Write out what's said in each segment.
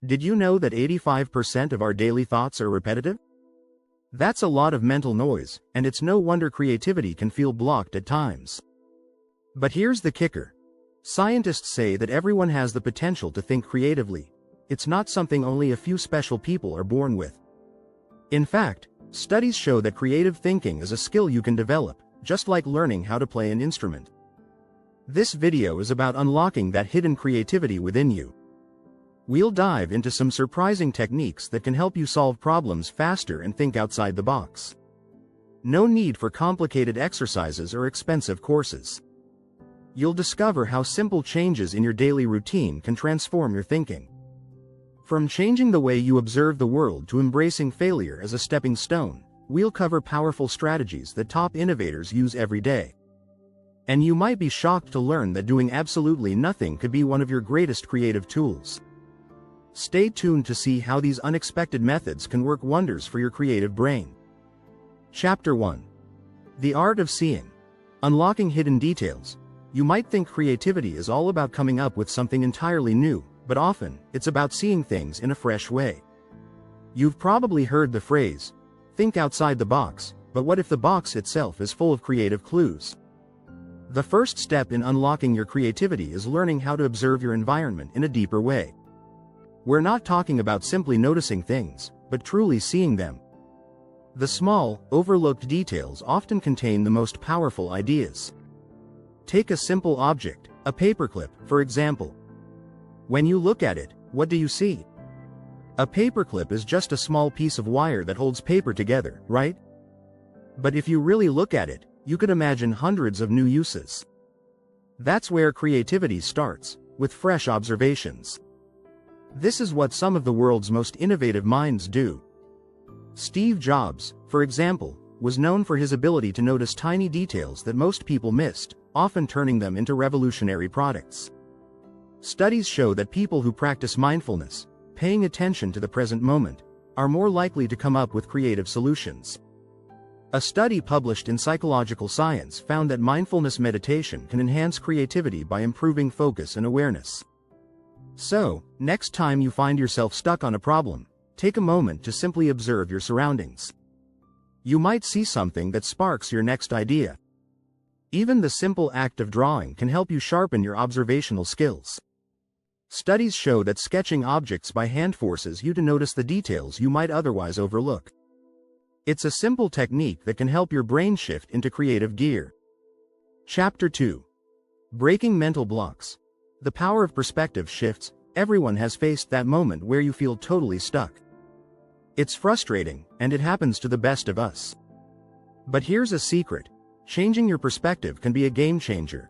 Did you know that 85% of our daily thoughts are repetitive? That's a lot of mental noise, and it's no wonder creativity can feel blocked at times. But here's the kicker. Scientists say that everyone has the potential to think creatively. It's not something only a few special people are born with. In fact, studies show that creative thinking is a skill you can develop, just like learning how to play an instrument. This video is about unlocking that hidden creativity within you. We'll dive into some surprising techniques that can help you solve problems faster and think outside the box. No need for complicated exercises or expensive courses. You'll discover how simple changes in your daily routine can transform your thinking. From changing the way you observe the world to embracing failure as a stepping stone, we'll cover powerful strategies that top innovators use every day. And you might be shocked to learn that doing absolutely nothing could be one of your greatest creative tools. Stay tuned to see how these unexpected methods can work wonders for your creative brain. Chapter 1. The Art of Seeing. Unlocking hidden details. You might think creativity is all about coming up with something entirely new, but often, it's about seeing things in a fresh way. You've probably heard the phrase, think outside the box, but what if the box itself is full of creative clues? The first step in unlocking your creativity is learning how to observe your environment in a deeper way. We're not talking about simply noticing things, but truly seeing them. The small, overlooked details often contain the most powerful ideas. Take a simple object, a paperclip, for example. When you look at it, what do you see? A paperclip is just a small piece of wire that holds paper together, right? But if you really look at it, you could imagine hundreds of new uses. That's where creativity starts, with fresh observations. This is what some of the world's most innovative minds do. Steve Jobs, for example, was known for his ability to notice tiny details that most people missed, often turning them into revolutionary products. Studies show that people who practice mindfulness, paying attention to the present moment, are more likely to come up with creative solutions. A study published in Psychological Science found that mindfulness meditation can enhance creativity by improving focus and awareness. So, next time you find yourself stuck on a problem, take a moment to simply observe your surroundings. You might see something that sparks your next idea. Even the simple act of drawing can help you sharpen your observational skills. Studies show that sketching objects by hand forces you to notice the details you might otherwise overlook. It's a simple technique that can help your brain shift into creative gear. Chapter 2. Breaking mental blocks. The power of perspective shifts. Everyone has faced that moment where you feel totally stuck. It's frustrating, and it happens to the best of us. But here's a secret. Changing your perspective can be a game changer.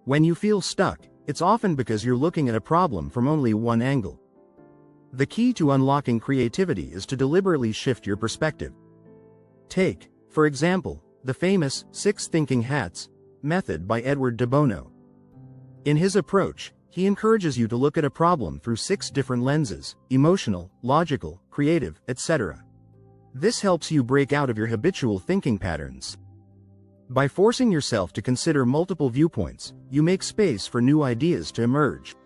When you feel stuck, it's often because you're looking at a problem from only one angle. The key to unlocking creativity is to deliberately shift your perspective. Take, for example, the famous 6 Thinking Hats method by Edward de Bono. In his approach, he encourages you to look at a problem through 6 different lenses: emotional, logical, creative, etc. This helps you break out of your habitual thinking patterns. By forcing yourself to consider multiple viewpoints, you make space for new ideas to emerge.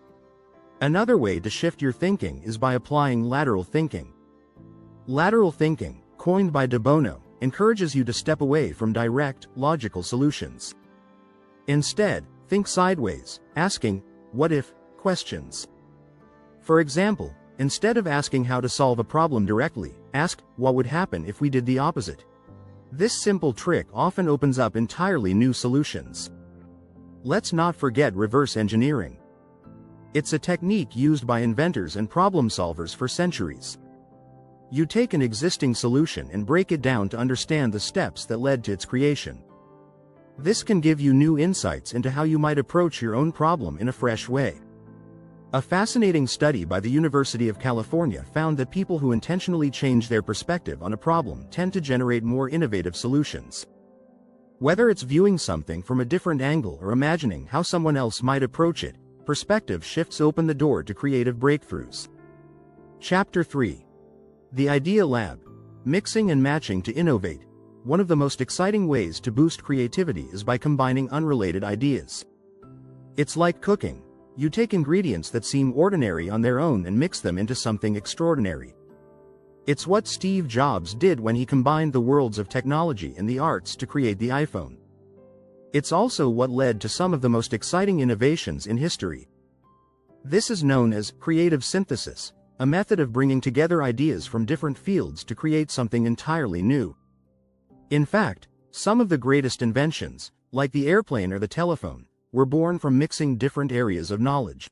Another way to shift your thinking is by applying lateral thinking. Lateral thinking, coined by de Bono, encourages you to step away from direct, logical solutions. Instead, think sideways, asking, what if, questions. For example, instead of asking how to solve a problem directly, ask, what would happen if we did the opposite? This simple trick often opens up entirely new solutions. Let's not forget reverse engineering. It's a technique used by inventors and problem solvers for centuries. You take an existing solution and break it down to understand the steps that led to its creation. This can give you new insights into how you might approach your own problem in a fresh way. A fascinating study by the University of California found that people who intentionally change their perspective on a problem tend to generate more innovative solutions. Whether it's viewing something from a different angle or imagining how someone else might approach it, perspective shifts open the door to creative breakthroughs. Chapter 3. The Idea Lab. Mixing and matching to innovate. One of the most exciting ways to boost creativity is by combining unrelated ideas. It's like cooking. You take ingredients that seem ordinary on their own and mix them into something extraordinary. It's what Steve Jobs did when he combined the worlds of technology and the arts to create the iPhone. It's also what led to some of the most exciting innovations in history. This is known as creative synthesis, a method of bringing together ideas from different fields to create something entirely new. In fact, some of the greatest inventions, like the airplane or the telephone, were born from mixing different areas of knowledge.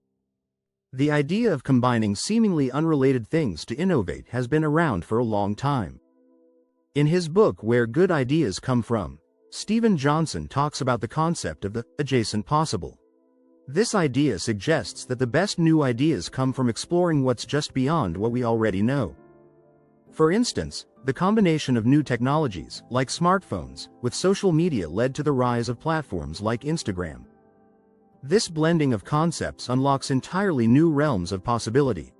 The idea of combining seemingly unrelated things to innovate has been around for a long time. In his book Where Good Ideas Come From, Stephen Johnson talks about the concept of the adjacent possible. This idea suggests that the best new ideas come from exploring what's just beyond what we already know. For instance, the combination of new technologies, like smartphones, with social media led to the rise of platforms like Instagram. This blending of concepts unlocks entirely new realms of possibility.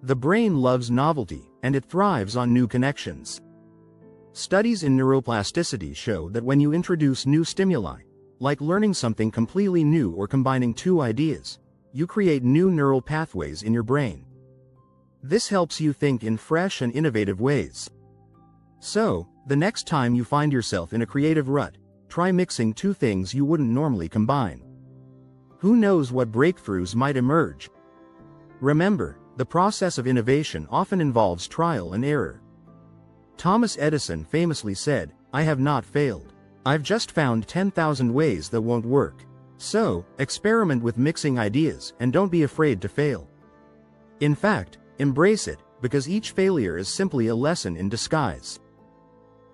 The brain loves novelty, and it thrives on new connections. Studies in neuroplasticity show that when you introduce new stimuli, like learning something completely new or combining two ideas, you create new neural pathways in your brain. This helps you think in fresh and innovative ways. So, the next time you find yourself in a creative rut, try mixing two things you wouldn't normally combine. Who knows what breakthroughs might emerge? Remember, the process of innovation often involves trial and error. Thomas Edison famously said, "I have not failed. I've just found 10,000 ways that won't work." So, experiment with mixing ideas and don't be afraid to fail. In fact, embrace it, because each failure is simply a lesson in disguise.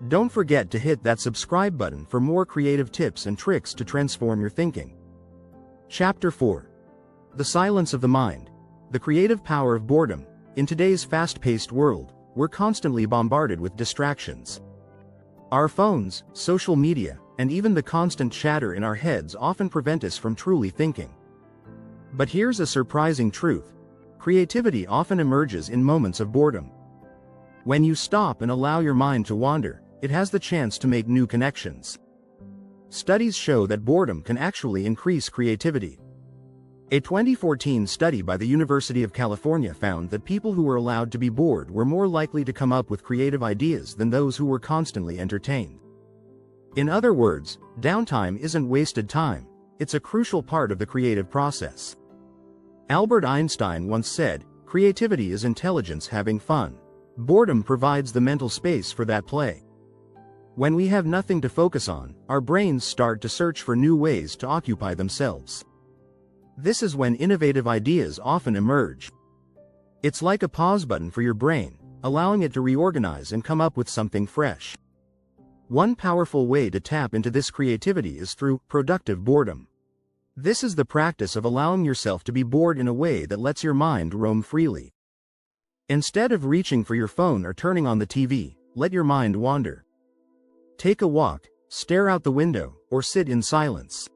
Don't forget to hit that subscribe button for more creative tips and tricks to transform your thinking. Chapter 4. The Silence of the Mind. The Creative Power of Boredom. In today's fast-paced world, we're constantly bombarded with distractions. Our phones, social media, and even the constant chatter in our heads often prevent us from truly thinking. But here's a surprising truth. Creativity often emerges in moments of boredom. When you stop and allow your mind to wander, it has the chance to make new connections. Studies show that boredom can actually increase creativity. A 2014 study by the University of California found that people who were allowed to be bored were more likely to come up with creative ideas than those who were constantly entertained. In other words, downtime isn't wasted time, it's a crucial part of the creative process. Albert Einstein once said, "Creativity is intelligence having fun." Boredom provides the mental space for that play. When we have nothing to focus on, our brains start to search for new ways to occupy themselves. This is when innovative ideas often emerge. It's like a pause button for your brain, allowing it to reorganize and come up with something fresh. One powerful way to tap into this creativity is through productive boredom. This is the practice of allowing yourself to be bored in a way that lets your mind roam freely. Instead of reaching for your phone or turning on the TV, let your mind wander. Take a walk, stare out the window, or sit in silence.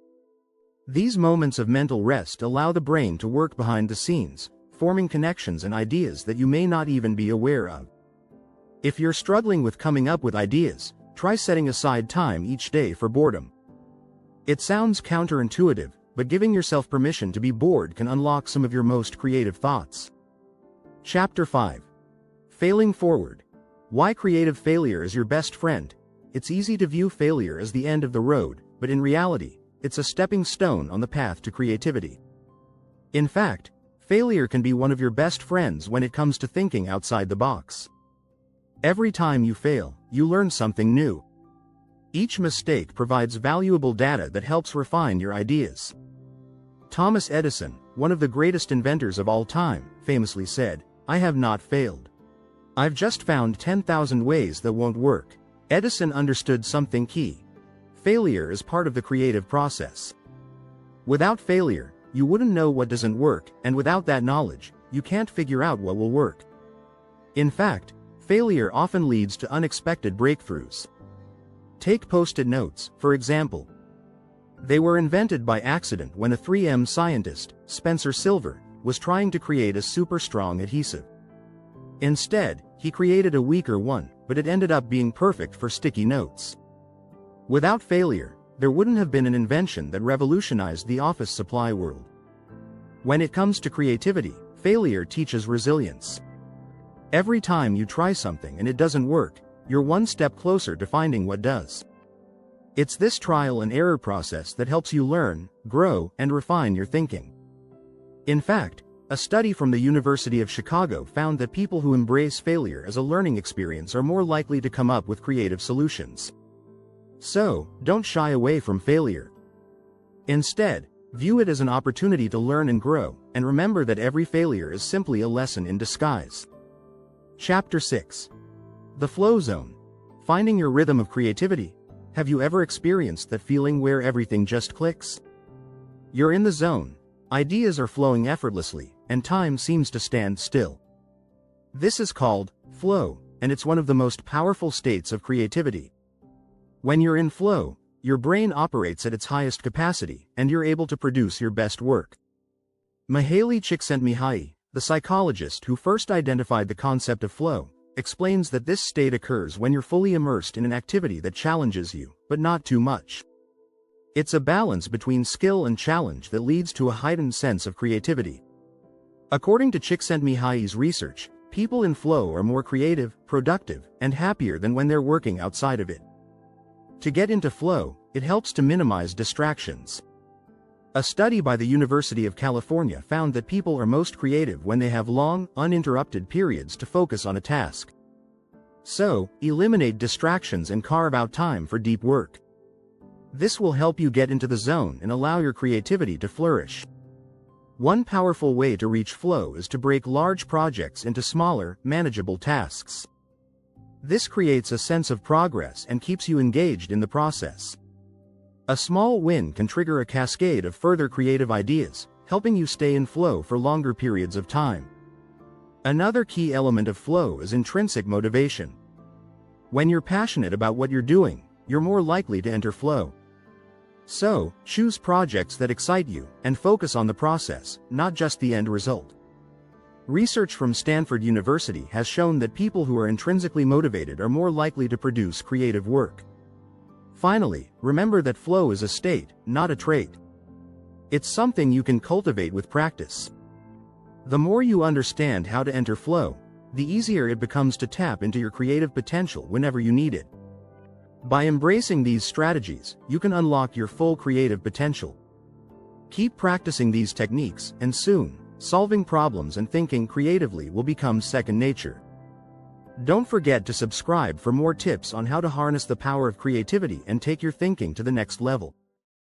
These moments of mental rest allow the brain to work behind the scenes, forming connections and ideas that you may not even be aware of. If you're struggling with coming up with ideas, try setting aside time each day for boredom. It sounds counterintuitive, but giving yourself permission to be bored can unlock some of your most creative thoughts. Chapter 5. Failing Forward. Why creative failure is your best friend. It's easy to view failure as the end of the road, but in reality, it's a stepping stone on the path to creativity. In fact, failure can be one of your best friends when it comes to thinking outside the box. Every time you fail, you learn something new. Each mistake provides valuable data that helps refine your ideas. Thomas Edison, one of the greatest inventors of all time, famously said, "I have not failed. I've just found 10,000 ways that won't work." Edison understood something key. Failure is part of the creative process. Without failure, you wouldn't know what doesn't work, and without that knowledge, you can't figure out what will work. In fact, failure often leads to unexpected breakthroughs. Take post-it notes, for example. They were invented by accident when a 3M scientist, Spencer Silver, was trying to create a super strong adhesive. Instead, he created a weaker one, but it ended up being perfect for sticky notes. Without failure, there wouldn't have been an invention that revolutionized the office supply world. When it comes to creativity, failure teaches resilience. Every time you try something and it doesn't work, you're one step closer to finding what does. It's this trial and error process that helps you learn, grow, and refine your thinking. In fact, a study from the University of Chicago found that people who embrace failure as a learning experience are more likely to come up with creative solutions. So, don't shy away from failure. Instead, view it as an opportunity to learn and grow, and remember that every failure is simply a lesson in disguise. Chapter 6. The Flow Zone. Finding your rhythm of creativity. Have you ever experienced that feeling where everything just clicks? You're in the zone, ideas are flowing effortlessly, and time seems to stand still. This is called flow, and it's one of the most powerful states of creativity. When you're in flow, your brain operates at its highest capacity, and you're able to produce your best work. Mihaly Csikszentmihalyi, the psychologist who first identified the concept of flow, explains that this state occurs when you're fully immersed in an activity that challenges you, but not too much. It's a balance between skill and challenge that leads to a heightened sense of creativity. According to Csikszentmihalyi's research, people in flow are more creative, productive, and happier than when they're working outside of it. To get into flow, it helps to minimize distractions. A study by the University of California found that people are most creative when they have long, uninterrupted periods to focus on a task. So, eliminate distractions and carve out time for deep work. This will help you get into the zone and allow your creativity to flourish. One powerful way to reach flow is to break large projects into smaller, manageable tasks. This creates a sense of progress and keeps you engaged in the process. A small win can trigger a cascade of further creative ideas, helping you stay in flow for longer periods of time. Another key element of flow is intrinsic motivation. When you're passionate about what you're doing, you're more likely to enter flow. So, choose projects that excite you, and focus on the process, not just the end result. Research from Stanford University has shown that people who are intrinsically motivated are more likely to produce creative work. Finally, remember that flow is a state, not a trait. It's something you can cultivate with practice. The more you understand how to enter flow, the easier it becomes to tap into your creative potential whenever you need it. By embracing these strategies, you can unlock your full creative potential. Keep practicing these techniques, and soon, solving problems and thinking creatively will become second nature. Don't forget to subscribe for more tips on how to harness the power of creativity and take your thinking to the next level.